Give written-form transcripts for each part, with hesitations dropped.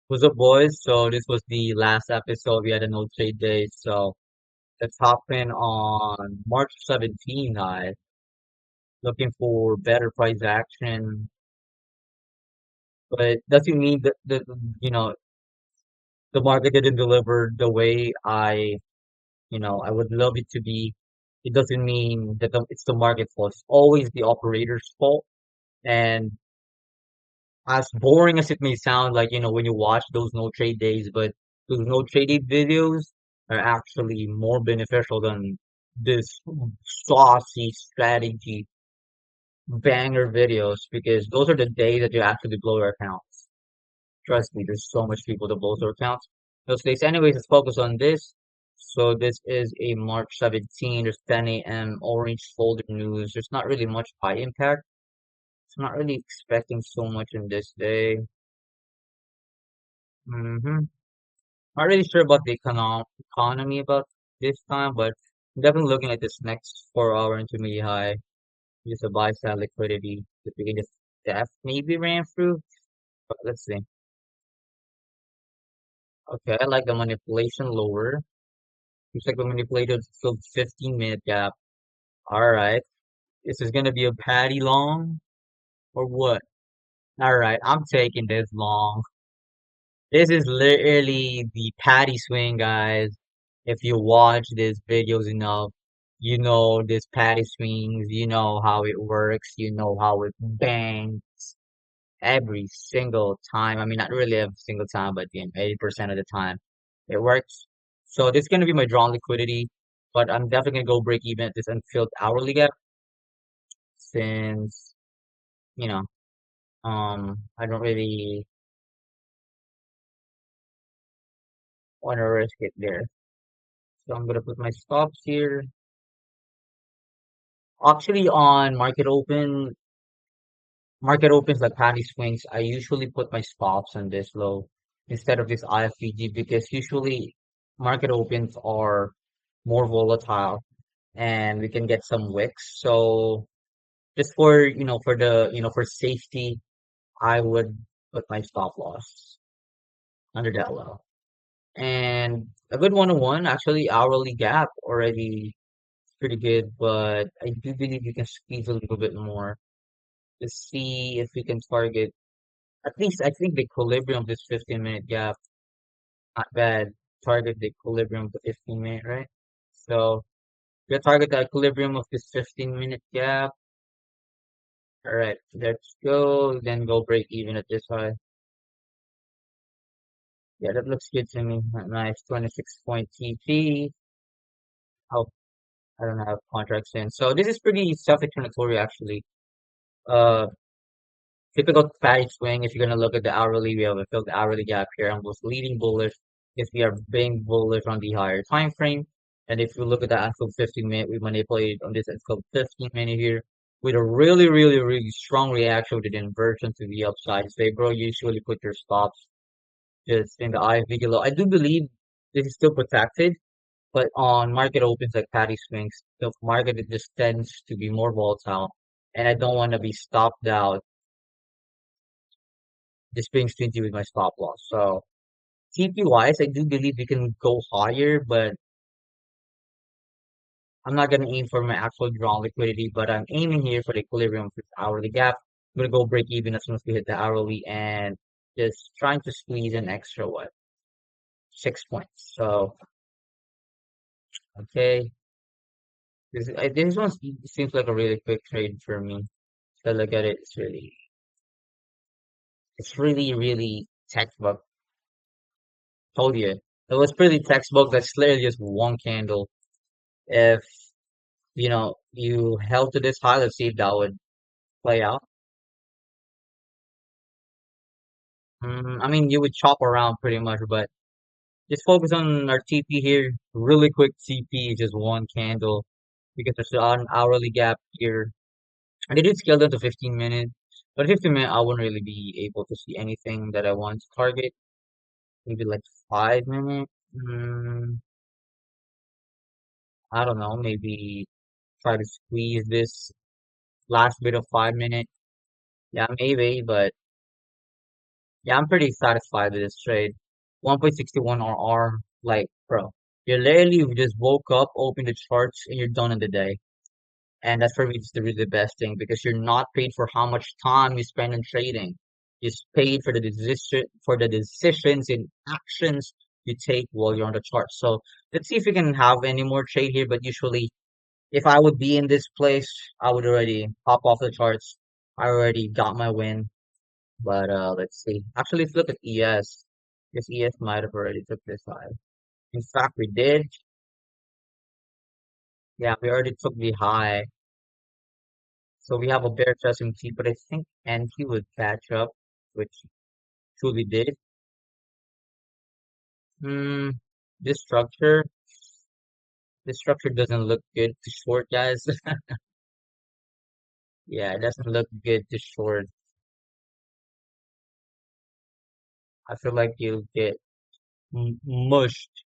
What's up, boys? So this was the last episode. We had a no trade day. So let's hop in on March 17th. I looking for better price action, but doesn't mean that the market didn't deliver the way I would love it to be. It doesn't mean that it's the market's fault. It's always the operator's fault. And as boring as it may sound, like, when you watch those no trade days, but those no trade day videos are actually more beneficial than this saucy strategy banger videos because those are the days that you actually blow your accounts. Trust me, there's so much people that blow their accounts those days. Anyways, let's focus on this. So this is a March 17th, there's 10 a.m. orange folder news. There's not really much high impact. I'm not really expecting so much in this day. Mm-hmm. Not really sure about the economy about this time, but I'm definitely looking at this next 4 hour intermediate high. Just a buy side liquidity. If we can just def maybe ran through, but let's see. Okay, I like the manipulation lower. Looks like we manipulated filled 15-minute gap. All right, this is gonna be a patty long or what? All right, I'm taking this long. This is literally the patty swing, guys. If you watch these videos enough, you know this patty swings, you know how it works, you know how it bangs every single time. I mean, not really every single time, but 80% of the time it works. So this is gonna be my drawn liquidity, but I'm definitely gonna go break even at this unfilled hourly gap since, you know, I don't really want to risk it there. So I'm gonna put my stops here. Actually, on market opens like patty swings, I usually put my stops on this low instead of this IFVG because usually market opens are more volatile and we can get some wicks. So just for, for safety, I would put my stop loss under that low. And a good 101, actually hourly gap already pretty good, but I do believe you can squeeze a little bit more to see if we can target at least I think the equilibrium of this 15-minute gap, not bad. Target the equilibrium of the 15-minute, right? So we target the equilibrium of this 15-minute gap. All right, let's go. Then go break even at this high. Yeah, that looks good to me. Nice 26 point TP. Oh, I don't have contracts in. So this is pretty self-explanatory actually. Uh, Typical patty swing, if you're going to look at the hourly, we have a filled hourly gap here and was leading bullish if we are being bullish on the higher time frame. And if you look at the actual 15-minute, we manipulated on this actual 15-minute here with a really, really, really strong reaction with an inversion to the upside. So, bro, usually put your stops just in the IFV low. I do believe this is still protected, but on market opens like patty swings, the market it just tends to be more volatile. And I don't want to be stopped out just being stingy with my stop loss. So TP wise, I do believe we can go higher, but I'm not gonna aim for my actual draw liquidity, but I'm aiming here for the equilibrium of this hourly gap. I'm gonna go break even as soon as we hit the hourly and just trying to squeeze an extra what 6 points. So okay, this one seems like a really quick trade for me. So look at it, it's really really textbook. Told you it was pretty textbook. That's literally just one candle. If you held to this high, let's see if that would play out. I mean, you would chop around pretty much, but just focus on our TP here. Really quick TP, just one candle because there's an hourly gap here. And they did scale down to 15 minutes, but 15 minutes, I wouldn't really be able to see anything that I want to target. Maybe like 5 minutes. I don't know. Maybe try to squeeze this last bit of 5 minutes. Yeah, maybe, but Yeah, I'm pretty satisfied with this trade. 1.61 RR, like, bro, you literally just woke up, opened the charts, and you're done in the day. And that's for me is the really best thing because you're not paid for how much time you spend in trading. You're paid for the decisions and actions you take while you're on the chart. So let's see if we can have any more trade here. But usually, if I would be in this place, I would already pop off the charts. I already got my win. But let's see. Actually, let's look at ES. Because ES might have already took this side. In fact, we did. Yeah, we already took the high. So we have a bear chest in T, but I think NT would catch up, which truly did. Hmm, this structure, this structure doesn't look good to short, guys. Yeah, it doesn't look good to short. I feel like you'll get mushed.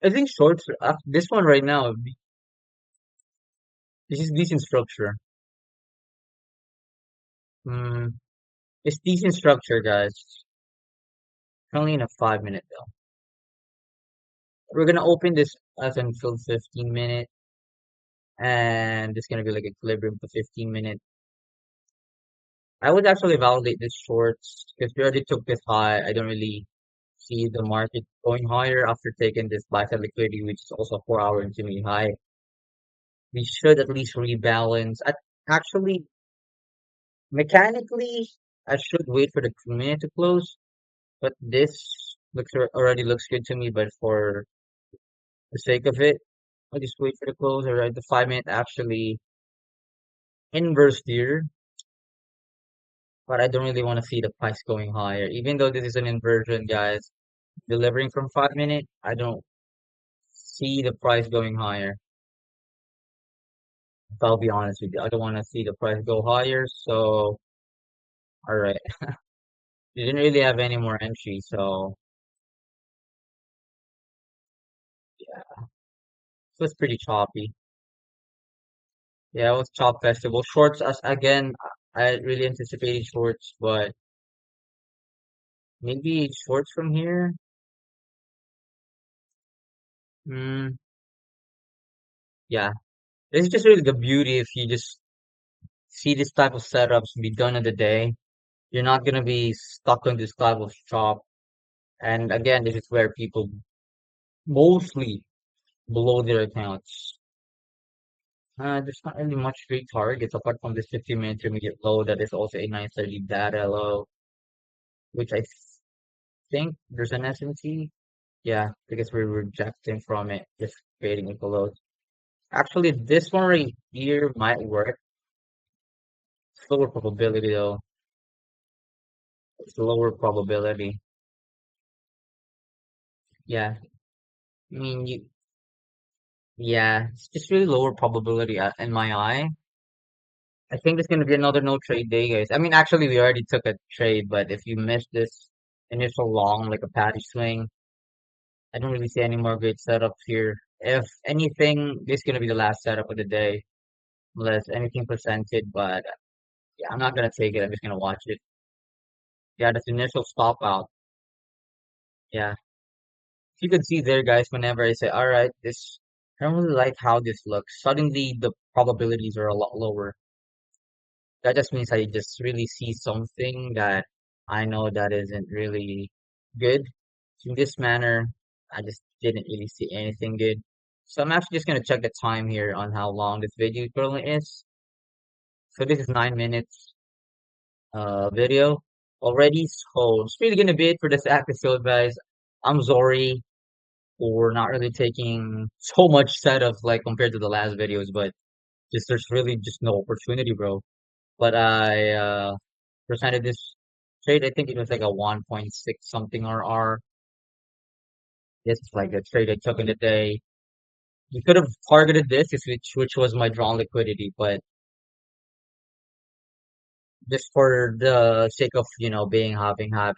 I think shorts, this one right now, this is decent structure. Hmm, it's decent structure, guys. Only in a 5 minute though. We're gonna open this as until 15 minute, and it's gonna be like equilibrium for 15 minutes. I would actually validate this shorts because we already took this high. I don't really see the market going higher after taking this buy side liquidity, which is also 4 hour intermediate high. We should at least rebalance. Actually, mechanically, I should wait for the 2 minute to close, but this already looks good to me. But for the sake of it, I'll just wait for the close. Alright, the 5 minute actually inverse here, but I don't really want to see the price going higher. Even though this is an inversion, guys, delivering from 5 minute, I don't see the price going higher. If I'll be honest with you, I don't want to see the price go higher. So, all right, you didn't really have any more entry, so yeah, so it's pretty choppy. Yeah, it was chop festival. Shorts, as again, I really anticipated shorts, but maybe shorts from here. Hmm, yeah, it's just really the beauty if you just see this type of setups be done in the day. You're not gonna be stuck on this type of chop. And again, this is where people mostly below their accounts. There's not really much great targets apart from this 50-minute intermediate low that is also a 930 data low, which I think there's an S&T. Yeah, because we're rejecting from it, just creating equal lows. Actually, this one right here might work. It's lower probability though. It's lower probability. Yeah, I mean, yeah, it's just really lower probability in my eye. I think it's going to be another no trade day, guys. I mean, actually, we already took a trade, but if you missed this initial long, like a patty swing, I don't really see any more great setups here. If anything, this is going to be the last setup of the day, unless anything presented. But yeah, I'm not going to take it. I'm just going to watch it. Yeah, this initial stop out. Yeah, if you could see there, guys, whenever I say, all right, this, I don't really like how this looks. Suddenly, the probabilities are a lot lower. That just means I just really see something that I know that isn't really good. In this manner, I just didn't really see anything good. So I'm actually just gonna check the time here on how long this video currently is. So this is 9 minutes video already. So it's really gonna be it for this episode, guys. I'm sorry for not really taking so much setup like compared to the last videos, but just there's really just no opportunity, bro. But I presented this trade. I think it was like a 1.6 something RR. It's like a trade I took in the day. You could have targeted this, which was my drawn liquidity, but just for the sake of being having a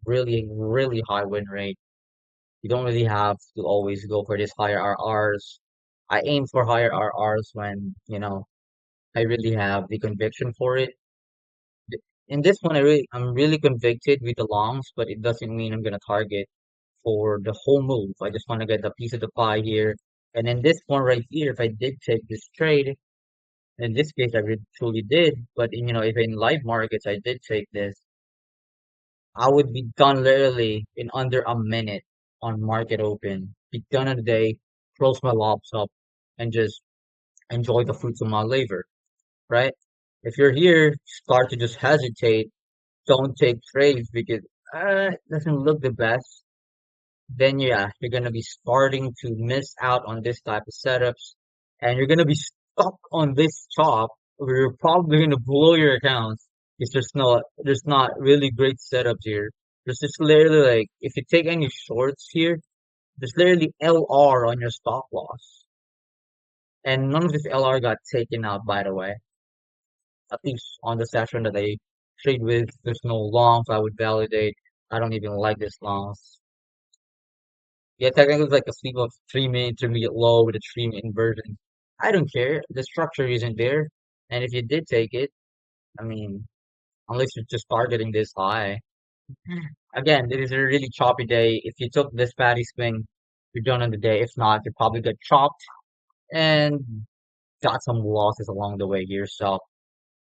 really high win rate, you don't really have to always go for this higher RRs. I aim for higher RRs when I really have the conviction for it. In this one, I'm really convicted with the longs, but it doesn't mean I'm gonna target for the whole move. I just want to get a piece of the pie here. And in this one right here, if I did take this trade, in this case, I really truly did. But if in live markets I did take this, I would be done literally in under a minute on market open. Be done in the day, close my lops up, and just enjoy the fruits of my labor, right? If you're here, start to just hesitate, don't take trades because it doesn't look the best, then yeah, you're gonna be starting to miss out on this type of setups, and you're gonna be stuck on this top where you're probably gonna blow your accounts because there's not really great setups here. There's just literally like if you take any shorts here, there's literally LR on your stop loss, and none of this LR got taken out by the way. At least on the session that I trade with, there's no longs I would validate. I don't even like this longs. Yeah, technically it's like a sweep of 3 minute intermediate low with a 3 minute inversion. I don't care. The structure isn't there. And if you did take it, I mean, unless you're just targeting this high. Again, it is a really choppy day. If you took this patty swing, you're done on the day. If not, you probably get chopped and got some losses along the way here. So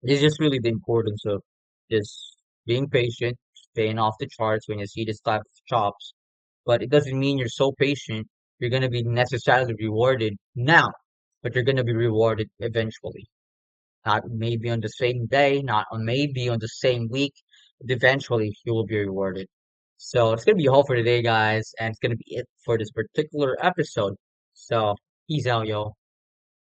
it's just really the importance of just being patient, staying off the charts when you see this type of chops. But it doesn't mean you're so patient, you're going to be necessarily rewarded now, but you're going to be rewarded eventually. Not maybe on the same day, not on maybe on the same week, but eventually you will be rewarded. So it's going to be all for today, guys, and it's going to be it for this particular episode. So peace out, yo.